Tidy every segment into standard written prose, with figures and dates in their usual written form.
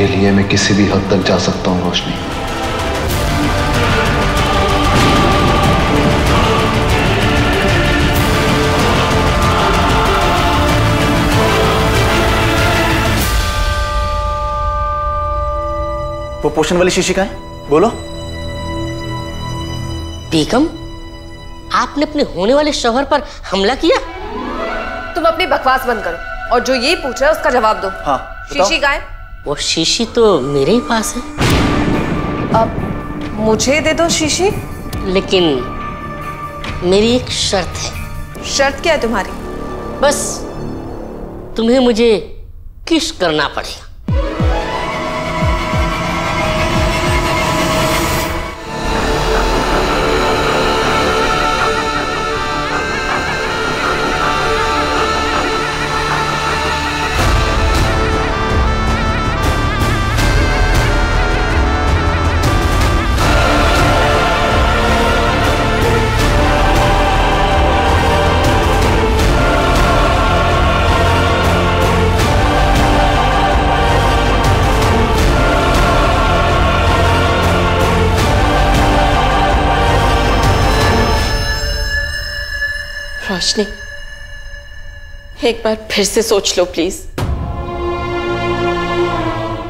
तेरे लिए मैं किसी भी हद तक जा सकता हूं रोशनी। वो पोषण वाली शीशी कहाँ है? बोलो। बेगम, आपने अपने होने वाले शौहर पर हमला किया? तुम अपनी बकवास बंद करो और जो ये पूछ रहा है उसका जवाब दो। हाँ, शीशी कहाँ है? वो शीशी तो मेरे ही पास है। अब मुझे दे दो शीशी। लेकिन मेरी एक शर्त है। शर्त क्या है तुम्हारी? बस तुम्हें मुझे किस करना पड़ेगा। रोशनी, एक बार फिर से सोच लो प्लीज।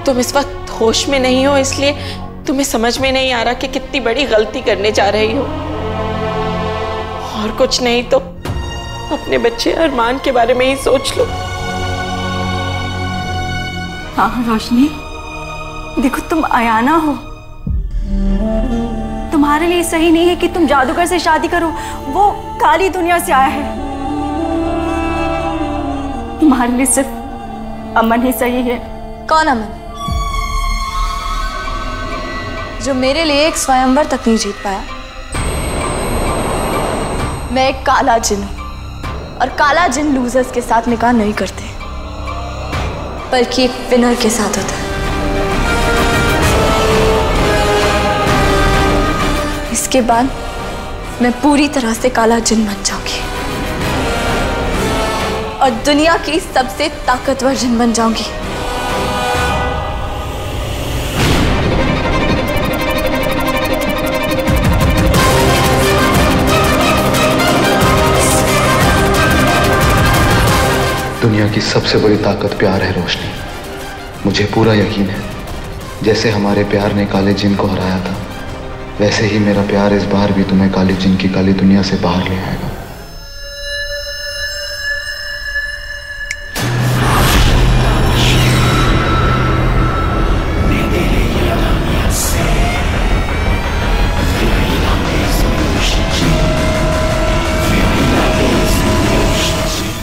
तुम इस वक्त होश में नहीं हो, इसलिए तुम्हें समझ में नहीं आ रहा कि कितनी बड़ी गलती करने जा रही हो। और कुछ नहीं तो अपने बच्चे अरमान के बारे में ही सोच लो। हाँ रोशनी, देखो तुम अयाना हो। तुम्हारे लिए सही नहीं है कि तुम जादूगर से शादी करो। वो काली दुनिया से आया है। तुम्हारे लिए सिर्फ अमन ही सही है। कौन अमन? जो मेरे लिए एक स्वयंवर तक नहीं जीत पाया। मैं एक काला जिन हूं और काला जिन लूजर्स के साथ निकाह नहीं करते, बल्कि एक विनर के साथ होता है। इसके बाद मैं पूरी तरह से काला जिन बन जाऊंगी और दुनिया की सबसे ताकतवर जिन बन जाऊंगी। दुनिया की सबसे बड़ी ताकत प्यार है रोशनी। मुझे पूरा यकीन है जैसे हमारे प्यार ने काले जिन को हराया था, वैसे ही मेरा प्यार इस बार भी तुम्हें काली जिन की काली दुनिया से बाहर ले आएगा।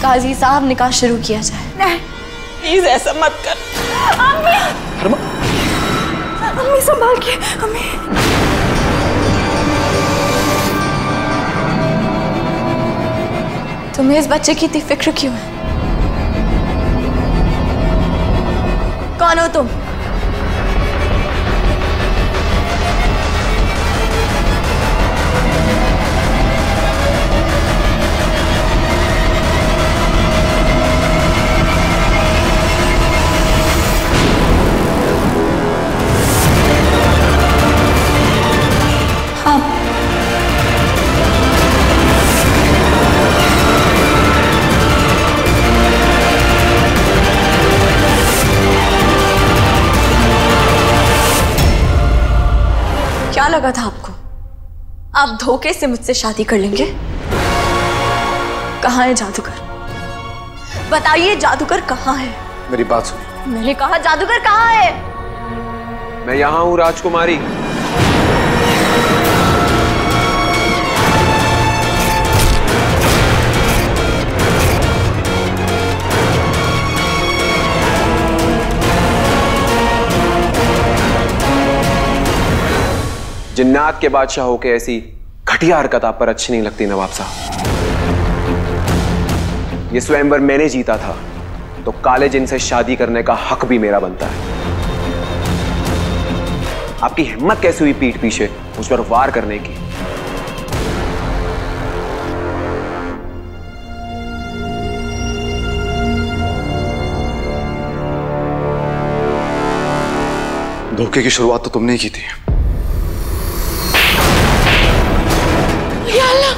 काजी साहब, निकाह शुरू किया जाए। नहीं प्लीज ऐसा मत कर। अम्मी, अम्मी संभाल के। अम्मी, तुम्हें इस बच्चे की इतनी फिक्र क्यों है? कौन हो तुम? क्या लगा था आपको? आप धोखे से मुझसे शादी कर लेंगे? कहाँ है जादूगर? बताइए, जादूगर कहाँ है? मेरी बात सुनो। मैंने कहा जादूगर कहाँ है? मैं यहाँ हूँ राजकुमारी। जिन्नात के बादशाह होके ऐसी घटिया हरकत आप पर अच्छी नहीं लगती नवाब साहब। ये स्वयंवर मैंने जीता था तो काले जिन से शादी करने का हक भी मेरा बनता है। आपकी हिम्मत कैसे हुई पीठ पीछे मुझ पर वार करने की? धोखे की शुरुआत तो तुमने ही की थी। या अल्लाह!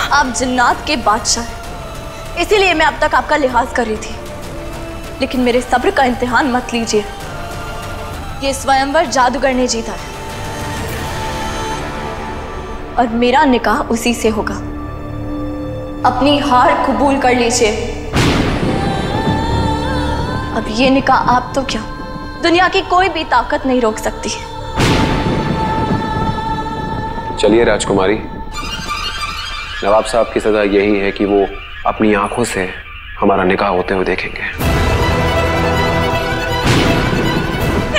आप जिन्नात के बादशाह हैं, इसीलिए मैं अब तक आपका लिहाज कर रही थी। लेकिन मेरे सब्र का इम्तिहान मत लीजिए। ये स्वयंवर जादूगर ने जीता है और मेरा निकाह उसी से होगा। अपनी हार कबूल कर लीजिए। अब ये निकाह आप तो क्या, दुनिया की कोई भी ताकत नहीं रोक सकती। चलिए राजकुमारी, नवाब साहब की सजा यही है कि वो अपनी आंखों से हमारा निकाह होते हुए देखेंगे।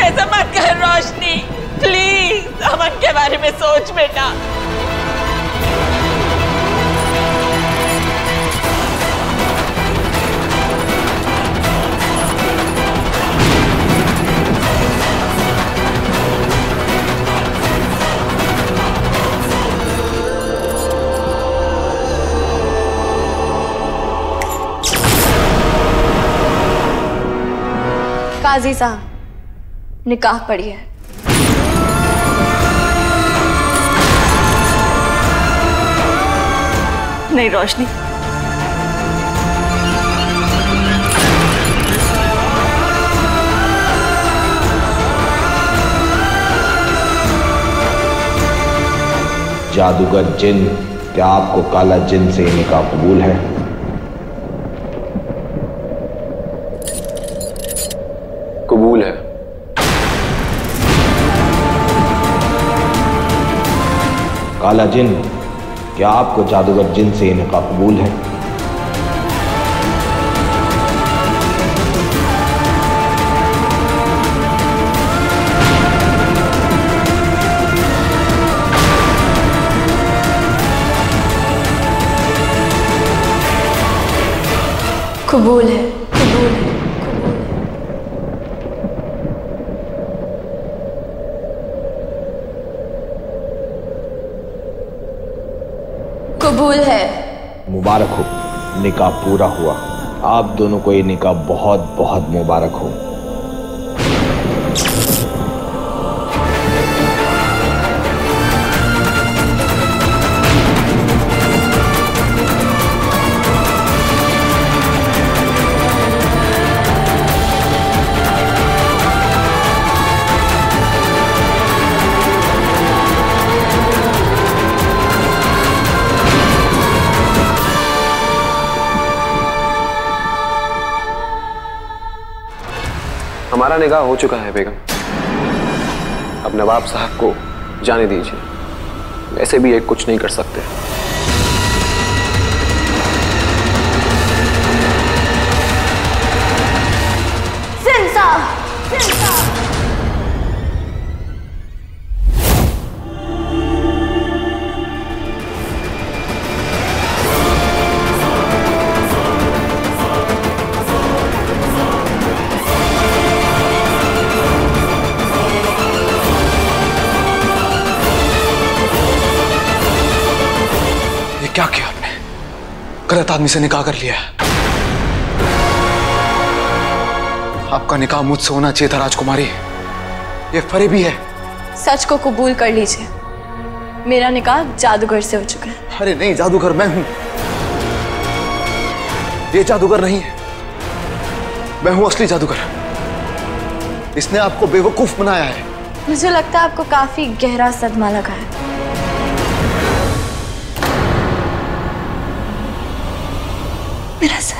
ऐसा मत कर रोशनी, प्लीज अमन के बारे में सोच बेटा। काजी साहब, निकाह पढ़िए। नहीं रोशनी, जादूगर जिन, क्या आपको काला जिन से निकाह कबूल है? कबूल है। काला जिन, क्या आपको जादूगर जिन से निकाह कबूल है? कबूल है, कबूल है। कबूल है। मुबारक हो, निकाह पूरा हुआ। आप दोनों को ये निकाह बहुत बहुत मुबारक हो। हमारा निकाह हो चुका है बेगम, अब नवाब साहब को जाने दीजिए। वैसे भी एक कुछ नहीं कर सकते। क्या किया आपने? गलत आदमी से निकाह कर लिया। आपका निकाह मुझसे होना चाहिए था राजकुमारी। ये फरेबी है। सच को कबूल कर लीजिए। मेरा निकाह जादूगर से हो चुका है। अरे नहीं, जादूगर मैं हूं, ये जादूगर नहीं है। मैं हूं असली जादूगर। इसने आपको बेवकूफ बनाया है। मुझे लगता है आपको काफी गहरा सदमा लगा है। मेरा सर।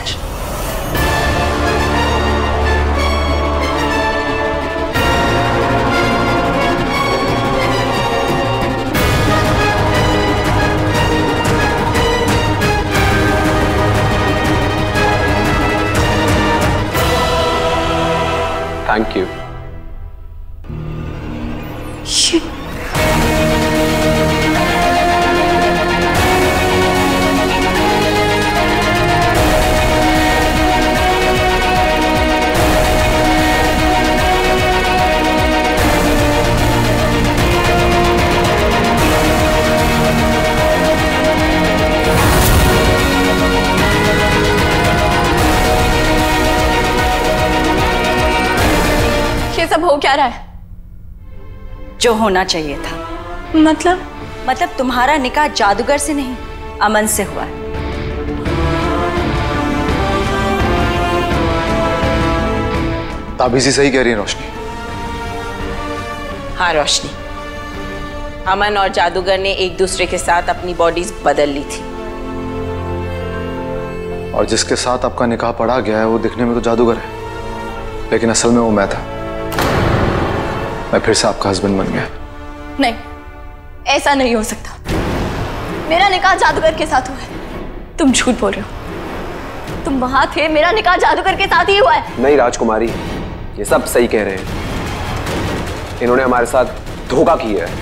Thank you. ये सब हो क्या रहा है? जो होना चाहिए था। मतलब तुम्हारा निकाह जादूगर से नहीं, अमन से हुआ है। ताबीज़ी सही कह रही है रोशनी। हाँ रोशनी, अमन और जादूगर ने एक दूसरे के साथ अपनी बॉडीज बदल ली थी। और जिसके साथ आपका निकाह पड़ा गया है वो दिखने में तो जादूगर है, लेकिन असल में वो मैं था। मैं फिर से आपका हस्बैंड बन गया। नहीं, ऐसा नहीं हो सकता। मेरा निकाह जादूगर के साथ हुआ है। तुम झूठ बोल रहे हो। तुम वहां थे, मेरा निकाह जादूगर के साथ ही हुआ है। नहीं राजकुमारी, ये सब सही कह रहे हैं। इन्होंने हमारे साथ धोखा किया है।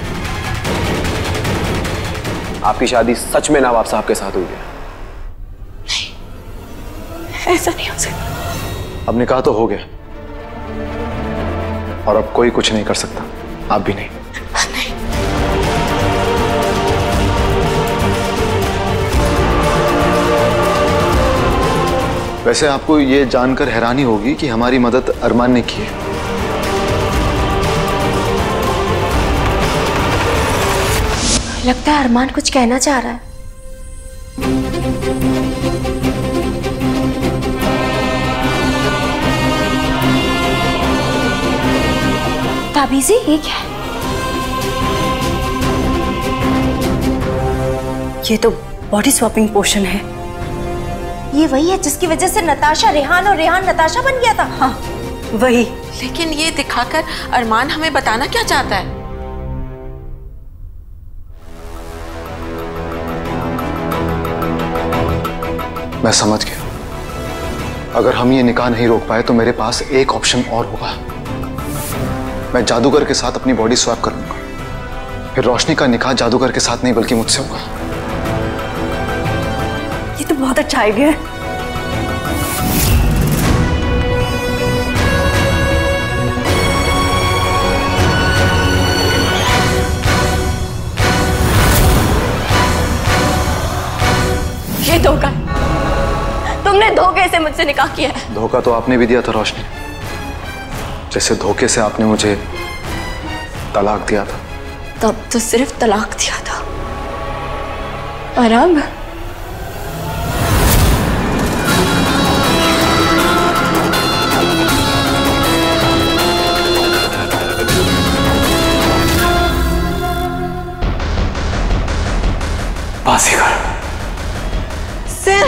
आपकी शादी सच में नवाब साहब के साथ हुई है। नहीं, ऐसा नहीं हो सकता। अब निकाह तो हो गया और अब कोई कुछ नहीं कर सकता, आप भी नहीं। वैसे आपको ये जानकर हैरानी होगी कि हमारी मदद अरमान ने की है। लगता है अरमान कुछ कहना चाह रहा है। ताबीज़ी, ये क्या है? ये तो बॉडी स्वैपिंग पोशन है। ये वही है जिसकी वजह से नताशा रेहान और रेहान नताशा बन गया था। हाँ वही। लेकिन ये दिखाकर अरमान हमें बताना क्या चाहता है? मैं समझ गया। अगर हम ये निकाह नहीं रोक पाए तो मेरे पास एक ऑप्शन और होगा। मैं जादूगर के साथ अपनी बॉडी स्वैप कर लूंगा। फिर रोशनी का निकाह जादूगर के साथ नहीं बल्कि मुझसे होगा। ये तो बहुत अच्छा आइडिया है। ये धोखा है। तुमने धोखे से मुझसे निकाह किया है। धोखा तो आपने भी दिया था रोशनी, जैसे धोखे से आपने मुझे तलाक दिया था। तब तो सिर्फ तलाक दिया था, और अब बाजीगर। सिर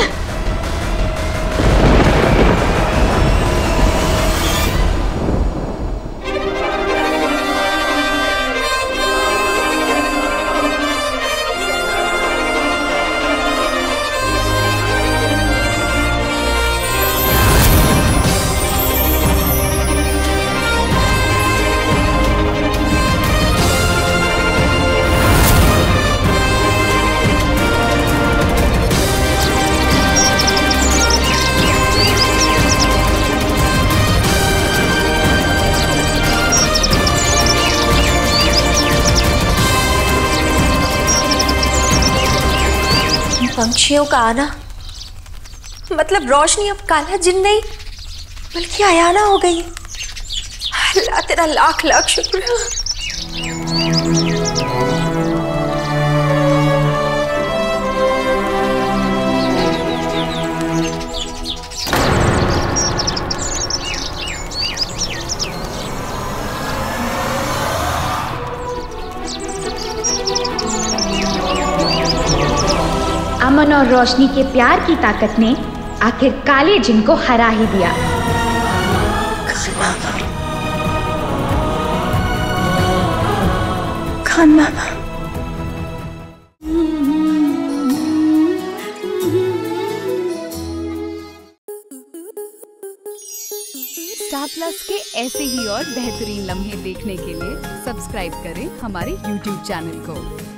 पंछियों का आना मतलब रोशनी अब काला जिन नहीं बल्कि आयाना हो गई। अल्लाह तेरा लाख लाख शुक्र। और रोशनी के प्यार की ताकत ने आखिर काले जिन को हरा ही दिया। खान मामा। स्टार प्लस के ऐसे ही और बेहतरीन लम्हे देखने के लिए सब्सक्राइब करें हमारे YouTube चैनल को।